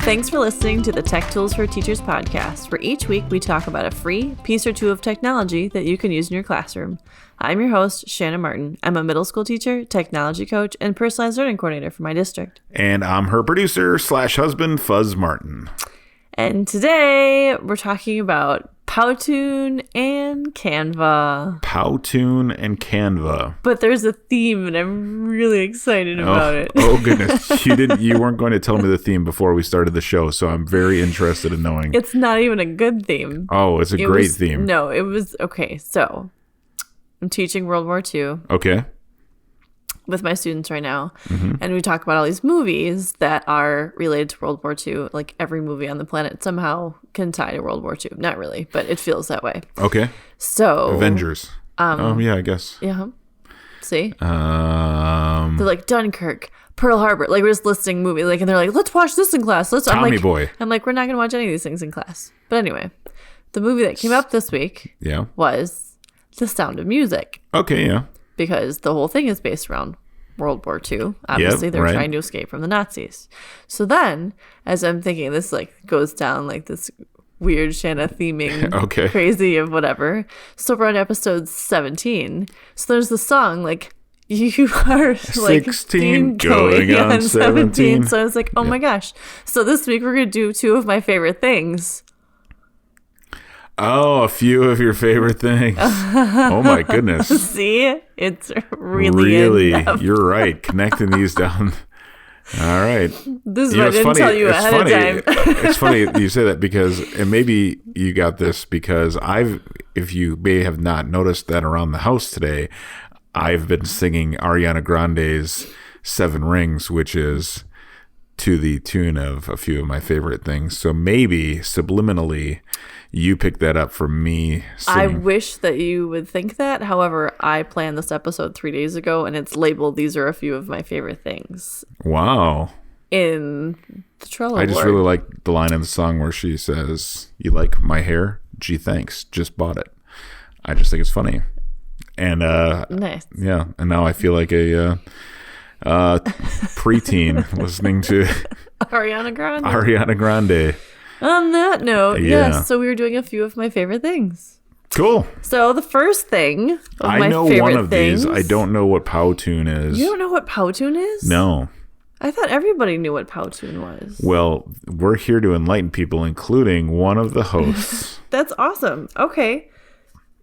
Thanks for listening to the Tech Tools for Teachers podcast, where each week we talk about a free piece or two of technology that you can use in your classroom. I'm your host, Shannon Martin. I'm a middle school teacher, technology coach, and personalized learning coordinator for my district. And I'm her producer / husband, Fuzz Martin. And today we're talking about Powtoon and Canva. Powtoon and Canva. But there's a theme, and I'm really excited about it. Oh goodness, you weren't going to tell me the theme before we started the show, so I'm very interested in knowing. It's not even a good theme. Oh, it's a great theme. No, it was okay. So I'm teaching World War II. Okay. With my students right now, and we talk about all these movies that are related to World War II. Like every movie on the planet somehow can tie to World War II. Not really, but it feels that way. Okay. So Avengers. Yeah, I guess. Yeah. See? They're like Dunkirk, Pearl Harbor. Like we're just listing movies. Like, and they're like, let's watch this in class. Tommy Boy. I'm like, we're not gonna watch any of these things in class. But anyway, the movie that came up this week was The Sound of Music. Okay. Yeah. Because the whole thing is based around World War II. Obviously, they're trying to escape from the Nazis. So then, as I'm thinking, this like goes down like this weird Shanna theming, crazy of whatever. So we're on episode 17. So there's the song like you are like 16 going on 17. So I was like, oh my gosh. So this week we're gonna do two of my favorite things. Oh, a few of your favorite things. Oh my goodness. See? It's really in-depth. You're right. Connecting these down. All right. This is what I didn't tell you ahead of time. It's funny that you say that because, and maybe you got this because if you may have not noticed that around the house today, I've been singing Ariana Grande's Seven Rings, which is to the tune of a few of my favorite things. So maybe subliminally you picked that up from me singing. I wish that you would think that. However, I planned this episode 3 days ago, and it's labeled, these are a few of my favorite things. Wow. In the Trello I just board. really like the line in the song where she says, "You like my hair? Gee, thanks. Just bought it." I just think it's funny. And nice. Yeah. And now I feel like a preteen listening to Ariana Grande. On that note, yes, so we were doing a few of my favorite things. Cool. So the first thing of my favorite I know one of these. I don't know what Powtoon is. You don't know what Powtoon is? No. I thought everybody knew what Powtoon was. Well, we're here to enlighten people, including one of the hosts. That's awesome. Okay.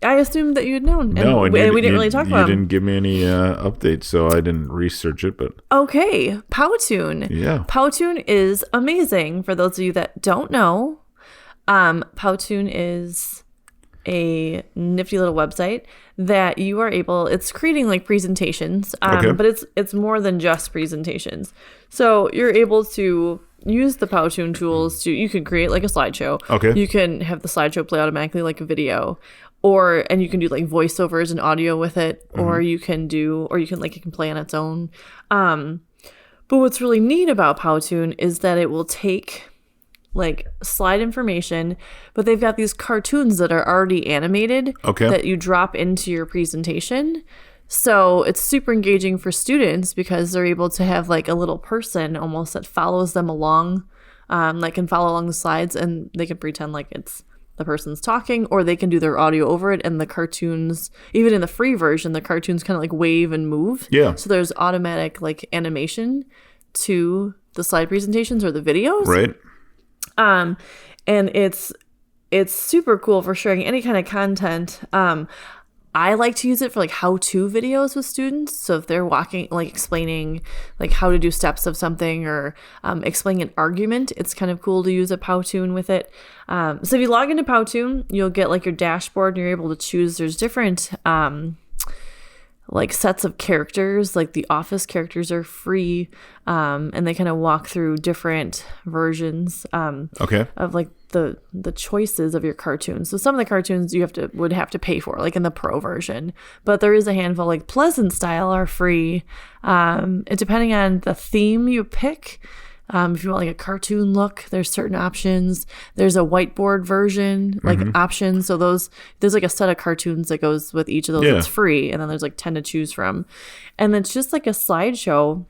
I assumed that you had known. No, and we didn't really talk about it. You didn't give me any updates, so I didn't research it. But okay, Powtoon. Yeah. Powtoon is amazing. For those of you that don't know, Powtoon is a nifty little website that you are able. It's creating like presentations, but it's more than just presentations. So you're able to use the Powtoon tools you can create like a slideshow. Okay. You can have the slideshow play automatically like a video. And you can do like voiceovers and audio with it, or you can it can play on its own. But what's really neat about Powtoon is that it will take like slide information, but they've got these cartoons that are already animated that you drop into your presentation. So it's super engaging for students because they're able to have like a little person almost that follows them along, like can follow along the slides, and they can pretend like it's the person's talking, or they can do their audio over it, and the cartoons, even in the free version, the cartoons kind of like wave and move. Yeah. So there's automatic like animation to the slide presentations or the videos. Right. And it's super cool for sharing any kind of content. I like to use it for like how-to videos with students. So if they're walking, like explaining like how to do steps of something, or explaining an argument, it's kind of cool to use a Powtoon with it. So if you log into Powtoon, you'll get like your dashboard, and you're able to choose. There's different like sets of characters. Like the Office characters are free, and they kind of walk through different versions of like the choices of your cartoons. So some of the cartoons you would have to pay for, like in the pro version, but there is a handful like Pleasant Style are free. And depending on the theme you pick, if you want like a cartoon look, there's certain options. There's a whiteboard version, like options. So there's like a set of cartoons that goes with each of those. It's free, and then there's like 10 to choose from, and it's just like a slideshow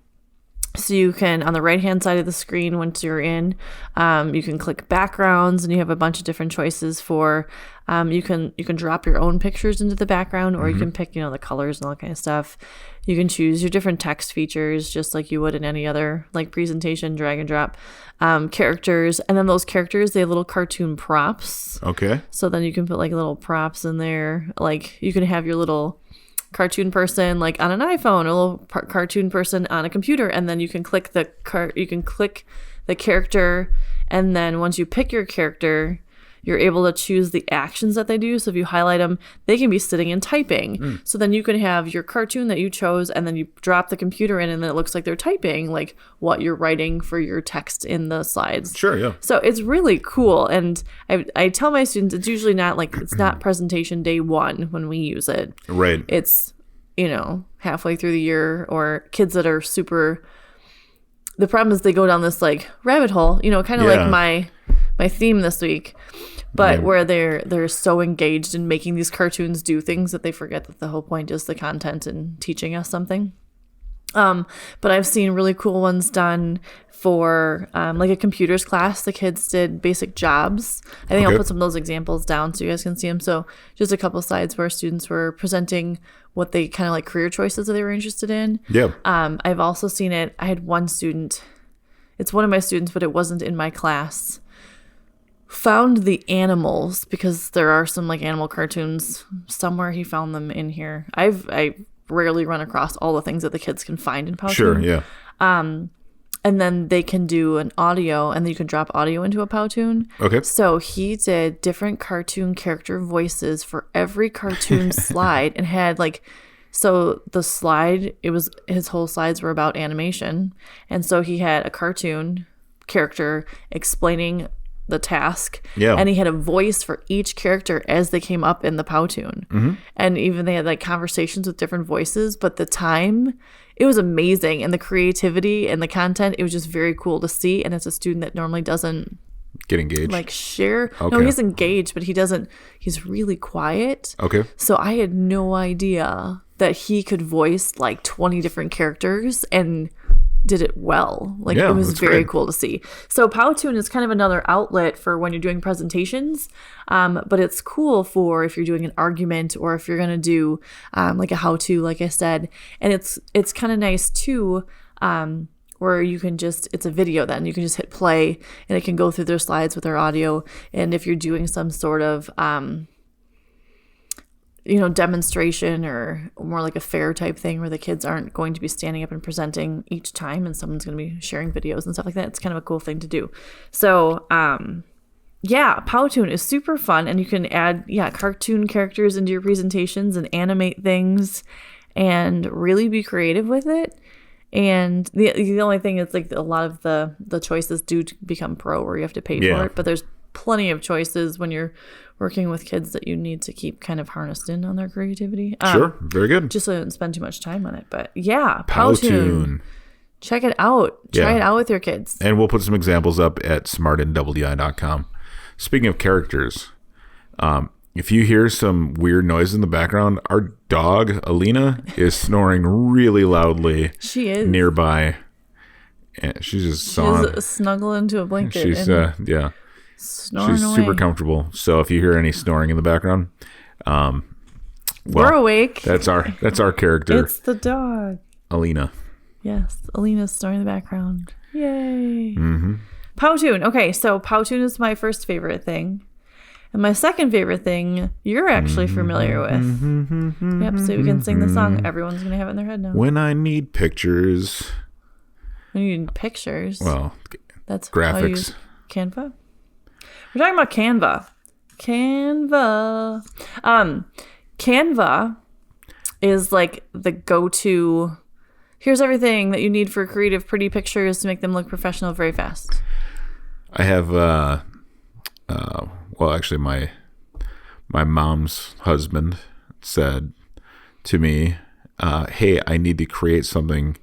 So you can, on the right-hand side of the screen, once you're in, you can click backgrounds, and you have a bunch of different choices for. You can drop your own pictures into the background, or you can pick, the colors and all that kind of stuff. You can choose your different text features, just like you would in any other like presentation. Drag and drop characters, and then those characters, they have little cartoon props. Okay. So then you can put like little props in there. Like you can have your little cartoon person like on an iPhone, a little cartoon person on a computer, and then you can click the character, and then once you pick your character, you're able to choose the actions that they do. So if you highlight them, they can be sitting and typing. So then you can have your cartoon that you chose, and then you drop the computer in, and then it looks like they're typing like what you're writing for your text in the slides. Sure, yeah. So it's really cool. And I tell my students, it's usually not like, it's not presentation day one when we use it. Right. It's, halfway through the year, or kids that are super, the problem is they go down this like rabbit hole, kind of like my theme this week, but where they're so engaged in making these cartoons do things that they forget that the whole point is the content and teaching us something. But I've seen really cool ones done for like a computers class. The kids did basic jobs. I think I'll put some of those examples down so you guys can see them. So just a couple slides where students were presenting what they kind of like career choices that they were interested in. Yeah. I've also seen it. I had one student, it's one of my students, but it wasn't in my class, found the animals, because there are some like animal cartoons somewhere. He found them in here. I rarely run across all the things that the kids can find in Powtoon. Sure, yeah. And then they can do an audio, and then you can drop audio into a Powtoon. Okay. So he did different cartoon character voices for every cartoon slide, and had like, so the slide, his whole slides were about animation. And so he had a cartoon character explaining the task, and he had a voice for each character as they came up in the Powtoon. And even they had like conversations with different voices, but the time, it was amazing, and the creativity and the content, it was just very cool to see. And it's a student that normally doesn't get engaged, like share. Okay. No, he's engaged, but he's really quiet. Okay. So I had no idea that he could voice like 20 different characters and did it well. Like, it was very cool to see. So Powtoon is kind of another outlet for when you're doing presentations, but it's cool for if you're doing an argument, or if you're going to do like a how-to, like I said. And it's kind of nice too, where you can just, it's a video then. You can just hit play, and it can go through their slides with their audio. And if you're doing some sort of demonstration, or more like a fair type thing where the kids aren't going to be standing up and presenting each time, and someone's going to be sharing videos and stuff like that. It's kind of a cool thing to do. So, Powtoon is super fun, and you can add, cartoon characters into your presentations and animate things and really be creative with it. And the only thing is like a lot of the choices do become pro, where you have to pay for it, but there's plenty of choices when you're working with kids that you need to keep kind of harnessed in on their creativity. Sure, very good. Just so you don't spend too much time on it. But Powtoon. Check it out. Try it out with your kids. And we'll put some examples up at smartandwdi.com. Speaking of characters, if you hear some weird noise in the background, our dog, Alina, is snoring really loudly. She is. Nearby. And she's just snuggling into a blanket. She's, snoring she's away. super comfortable. So if you hear any snoring in the background, we're awake. That's our character. It's the dog. Alina. Yes, Alina's snoring in the background. Yay. Powtoon. Okay, so Powtoon is my first favorite thing. And my second favorite thing, you're actually familiar with. Yep, so we can sing the song. Everyone's going to have it in their head now. When I need pictures. When you need pictures. Well, that's graphics. Canva? We're talking about Canva. Canva is like the go-to, here's everything that you need for creative, pretty pictures to make them look professional very fast. I have, actually my mom's husband said to me, hey, I need to create something.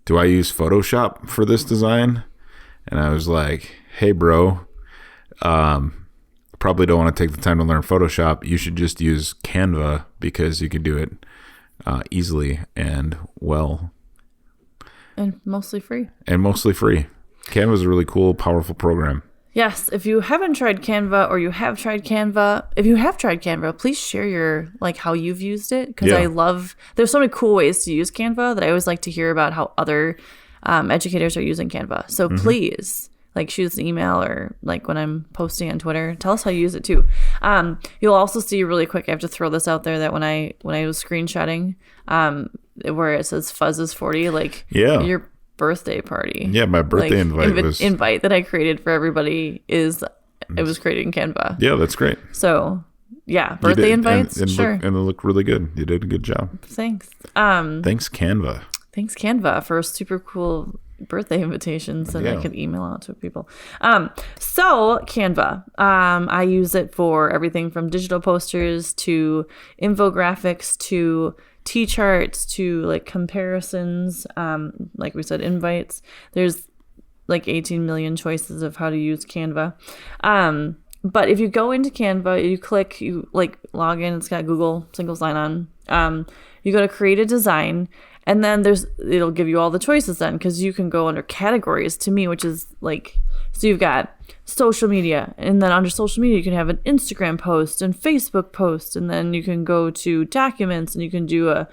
Do I use Photoshop for this design? And I was like, hey, bro, probably don't want to take the time to learn Photoshop. You should just use Canva, because you can do it easily and well. And mostly free. Canva is a really cool, powerful program. Yes, if you haven't tried Canva or you have tried Canva, if you have tried Canva, please share your how you've used it, because I love, there's so many cool ways to use Canva that I always like to hear about how other educators are using Canva. So please shoot us an email, or when I'm posting on Twitter, tell us how you use it too. You'll also see really quick, I have to throw this out there, that when I was screenshotting where it says Fuzz is 40, your birthday party. Yeah, my birthday invite that I created for everybody it was created in Canva. Yeah, that's great. So yeah, birthday invites, sure. And they look really good. You did a good job. Thanks. Thanks Canva. Thanks Canva for super cool birthday invitations that I could email out to people. So Canva, I use it for everything from digital posters to infographics to T-charts to comparisons, like we said, invites. There's 18 million choices of how to use Canva. But if you go into Canva, you log in, it's got Google single sign on. You go to create a design, and then it'll give you all the choices then, because you can go under categories to me, which is so you've got social media, and then under social media you can have an Instagram post and Facebook post, and then you can go to documents, and you can do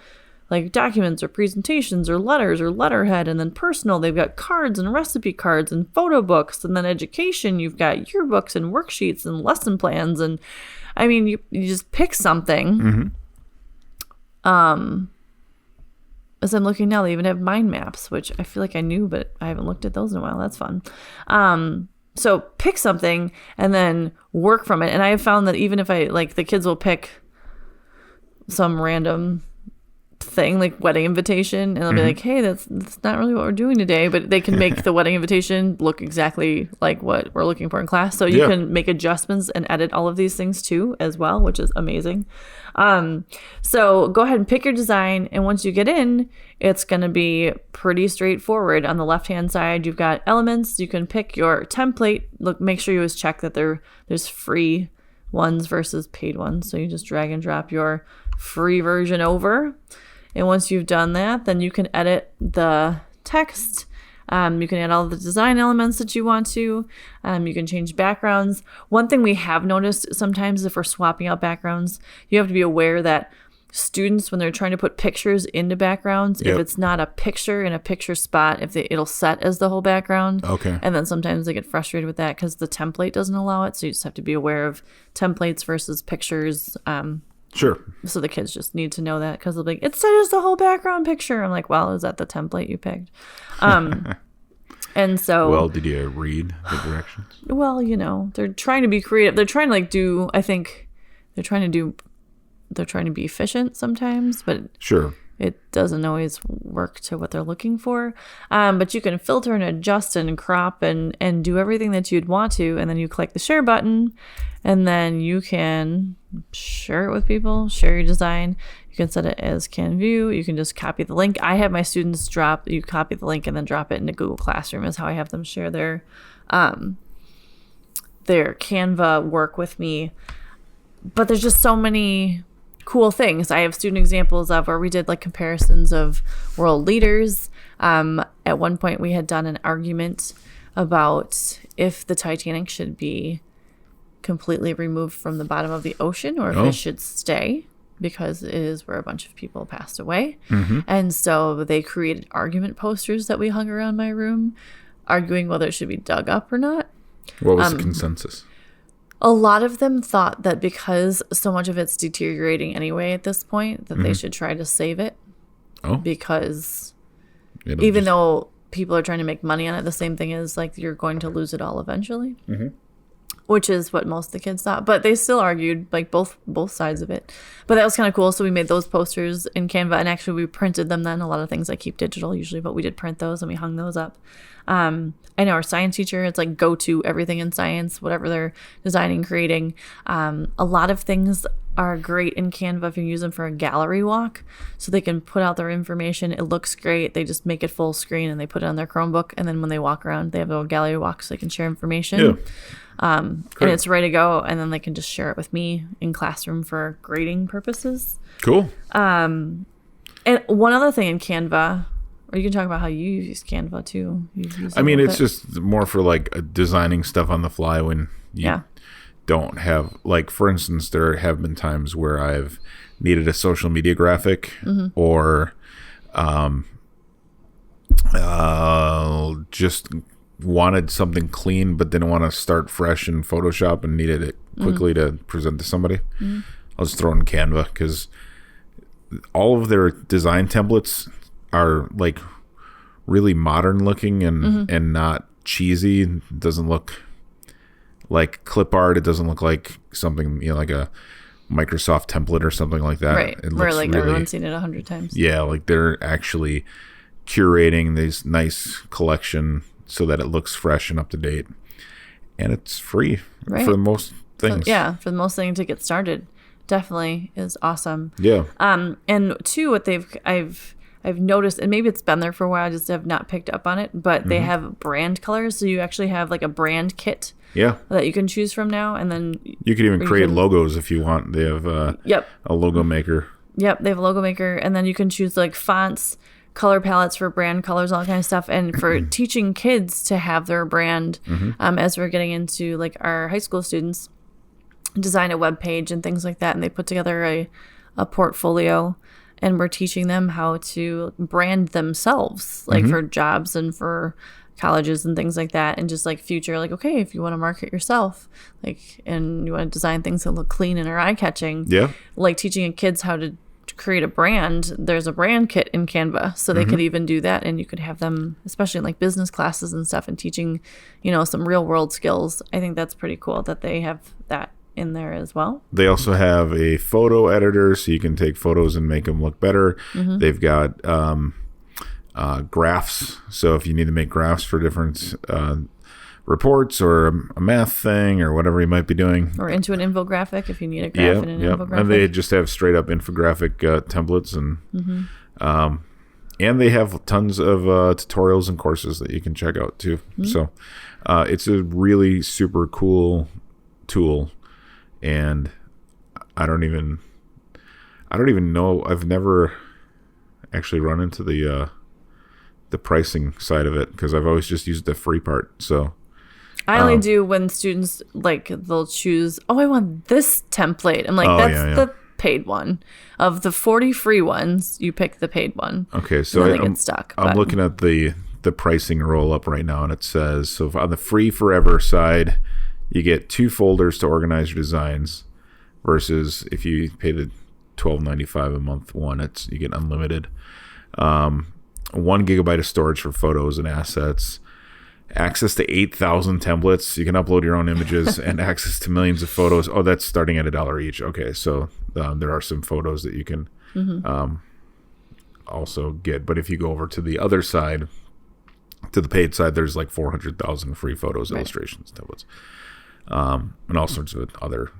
documents or presentations or letters or letterhead, and then personal, they've got cards and recipe cards and photo books, and then education, you've got yearbooks and worksheets and lesson plans, and I mean you just pick something. As I'm looking now, they even have mind maps, which I feel like I knew, but I haven't looked at those in a while. That's fun. So pick something and then work from it. And I have found that even if the kids will pick some random thing, wedding invitation, and they'll be hey, that's not really what we're doing today, but they can make the wedding invitation look exactly like what we're looking for in class. So you can make adjustments and edit all of these things too as well, which is amazing. So go ahead and pick your design, and once you get in, it's going to be pretty straightforward. On the left hand side, you've got elements. You can pick your template. Make sure you always check that there's free ones versus paid ones. So you just drag and drop your free version over. And once you've done that, then you can edit the text. You can add all the design elements that you want to. You can change backgrounds. One thing we have noticed sometimes, if we're swapping out backgrounds, you have to be aware that students, when they're trying to put pictures into backgrounds, if it's not a picture in a picture spot, it'll set as the whole background. Okay. And then sometimes they get frustrated with that because the template doesn't allow it. So you just have to be aware of templates versus pictures. Sure. So the kids just need to know that, because they'll be it says the whole background picture. I'm like, well, is that the template you picked? And so, well, did you read the directions? Well, they're trying to be creative. They're trying to they're trying to be efficient sometimes, but sure, it doesn't always work to what they're looking for. But you can filter and adjust and crop and do everything that you'd want to. And then you click the share button, and then you can share it with people, share your design. You can set it as can view. You can just copy the link. I have my students you copy the link and then drop it into Google Classroom is how I have them share their Canva work with me. But there's just so many cool things. I have student examples of where we did comparisons of world leaders. At one point we had done an argument about if the Titanic should be completely removed from the bottom of the ocean or if it should stay, because it is where a bunch of people passed away. And so they created argument posters that we hung around my room, arguing whether it should be dug up or not. What was the consensus? A lot of them thought that because so much of it's deteriorating anyway at this point, that they should try to save it. Because even though people are trying to make money on it, the same thing is you're going to lose it all eventually. Which is what most of the kids thought. But they still argued both sides of it. But that was kind of cool. So we made those posters in Canva, and actually we printed them then. A lot of things I keep digital usually, but we did print those and we hung those up. I know our science teacher, it's go to everything in science, whatever they're designing, creating. A lot of things are great in Canva if you use them for a gallery walk, so they can put out their information. It looks great. They just make it full screen and they put it on their Chromebook, and then when they walk around, they have a little gallery walk so they can share information. And it's ready to go, and then they can just share it with me in classroom for grading purposes. Cool. And one other thing in Canva, Or you can talk about how you use Canva too. You've used I it a mean, little it's bit. just more for like designing stuff on the fly when you Yeah. don't have, like, for instance, there have been times where I've needed a social media graphic or just wanted something clean but didn't want to start fresh in Photoshop and needed it quickly to present to somebody. I'll just throw it in Canva because all of their design templates are like really modern looking and not cheesy. It doesn't look like clip art. It doesn't look like something, like a Microsoft template or something like that. Right. It Where looks like really, everyone's seen it 100 times. yeah, like they're actually curating this nice collection so that it looks fresh and up to date. And it's free Right. for most things. For the most thing to get started. Definitely is awesome. Yeah. And two, what I've noticed, and maybe it's been there for a while, I just have not picked up on it, but they have brand colors. So you actually have like a brand kit Yeah. that you can choose from now. And then You could even create logos if you want. They have a logo maker. Yep, they have a logo maker, and then you can choose like fonts, color palettes for brand colors, all that kind of stuff. And for teaching kids to have their brand, as we're getting into like our high school students, design a web page and things like that, and they put together a portfolio, and we're teaching them how to brand themselves, like for jobs and for colleges and things like that, and just like future, like, okay, if you want to market yourself, like, and you want to design things that look clean and are eye-catching, like teaching kids how to create a brand, there's a brand kit in Canva, so they could even do that, and you could have them, especially in like business classes and stuff, and teaching, some real world skills. I think that's pretty cool that they have that in there as well. They also have a photo editor, so you can take photos and make them look better. They've got graphs, so if you need to make graphs for different reports or a math thing or whatever you might be doing, or into an infographic if you need a graph in an infographic. And they just have straight up infographic templates, and they have tons of tutorials and courses that you can check out too. So it's a really super cool tool, and I don't even know. I've never actually run into the pricing side of it because I've always just used the free part. So I only do when students, like, they'll choose, I want this template. I'm like, that's the paid one. Of the 40 free ones, you pick the paid one. Okay, so they get stuck. I'm looking at the pricing roll up right now, and it says, so on the free forever side, you get 2 folders to organize your designs, versus if you pay the $12.95 a month one, you get unlimited. 1 gigabyte of storage for photos and assets, access to 8,000 templates. You can upload your own images and access to millions of photos. Oh, that's starting at $1 each. Okay, so there are some photos that you can also get. But if you go over to the other side, to the paid side, there's like 400,000 free photos, illustrations, templates, and all sorts of other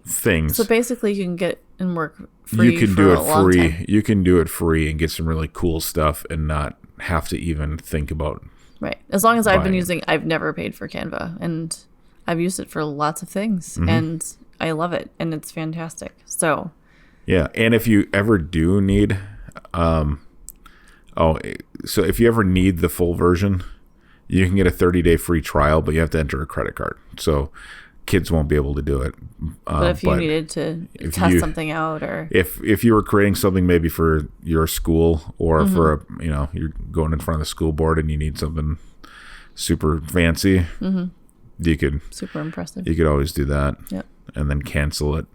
things. So basically, you can get and work free. You can for do a it long free. time. You can do it free and get some really cool stuff and not have to even think about. Right. As long as I've been buying it. using, I've never paid for Canva, and I've used it for lots of things, and I love it, and it's fantastic. So Yeah, and if you ever do need, so if you ever need the full version, you can get a 30-day free trial, but you have to enter a credit card. So kids won't be able to do it. but if you needed to test something out, or if you were creating something maybe for your school or for you're going in front of the school board and you need something super fancy, you could super impressive. You could always do that. Yep. And then cancel it,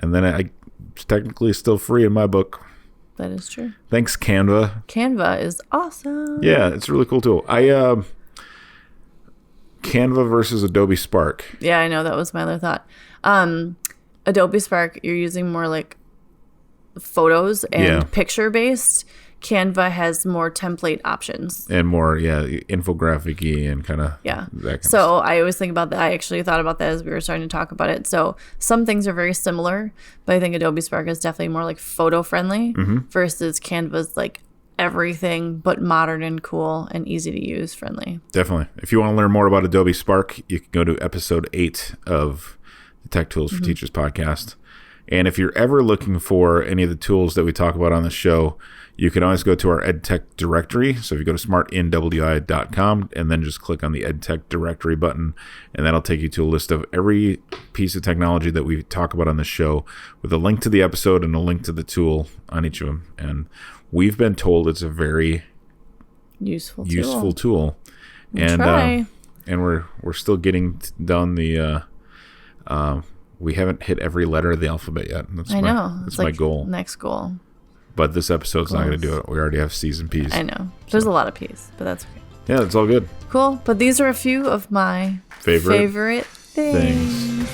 and then it's technically still free in my book. That is true. Thanks, Canva. Canva is awesome. Yeah, it's a really cool tool. Canva versus Adobe Spark. Yeah, I know, that was my other thought. Adobe Spark, you're using more like photos and picture based. Canva has more template options And more, infographic-y and kind of that kind of So I always think about that. I actually thought about that as we were starting to talk about it. So some things are very similar, but I think Adobe Spark is definitely more like photo friendly versus Canva's like everything but modern and cool and easy to use friendly. Definitely. If you want to learn more about Adobe Spark, you can go to episode 8 of the Tech Tools for Teachers podcast. And if you're ever looking for any of the tools that we talk about on the show, You can always go to our EdTech Directory. So if you go to smartnwi.com and then just click on the EdTech Directory button, and that'll take you to a list of every piece of technology that we talk about on the show with a link to the episode and a link to the tool on each of them. And we've been told it's a very useful tool. And we're still getting done the we haven't hit every letter of the alphabet yet. That's my goal. Next goal. But this episode's not going to do it. We already have C's and P's. I know. There's a lot of P's, but that's okay. Yeah, it's all good. Cool. But these are a few of my favorite things.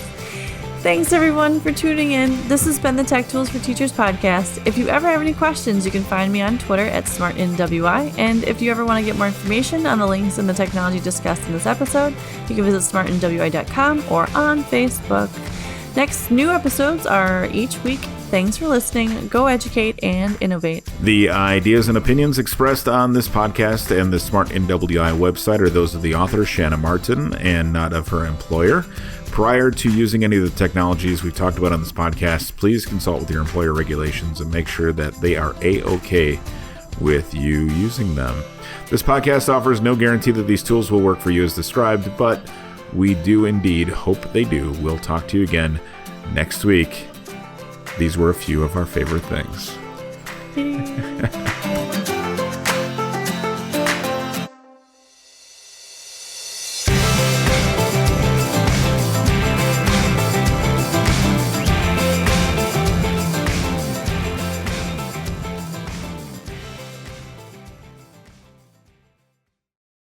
Thanks, everyone, for tuning in. This has been the Tech Tools for Teachers podcast. If you ever have any questions, you can find me on Twitter at SmartNWI. And if you ever want to get more information on the links and the technology discussed in this episode, you can visit smartnwi.com or on Facebook. Next, new episodes are each week. Thanks for listening. Go educate and innovate. The ideas and opinions expressed on this podcast and the Smart NWI website are those of the author, Shanna Martin, and not of her employer. Prior to using any of the technologies we've talked about on this podcast, please consult with your employer regulations and make sure that they are A-OK with you using them. This podcast offers no guarantee that these tools will work for you as described, but we do indeed hope they do. We'll talk to you again next week. These were a few of our favorite things.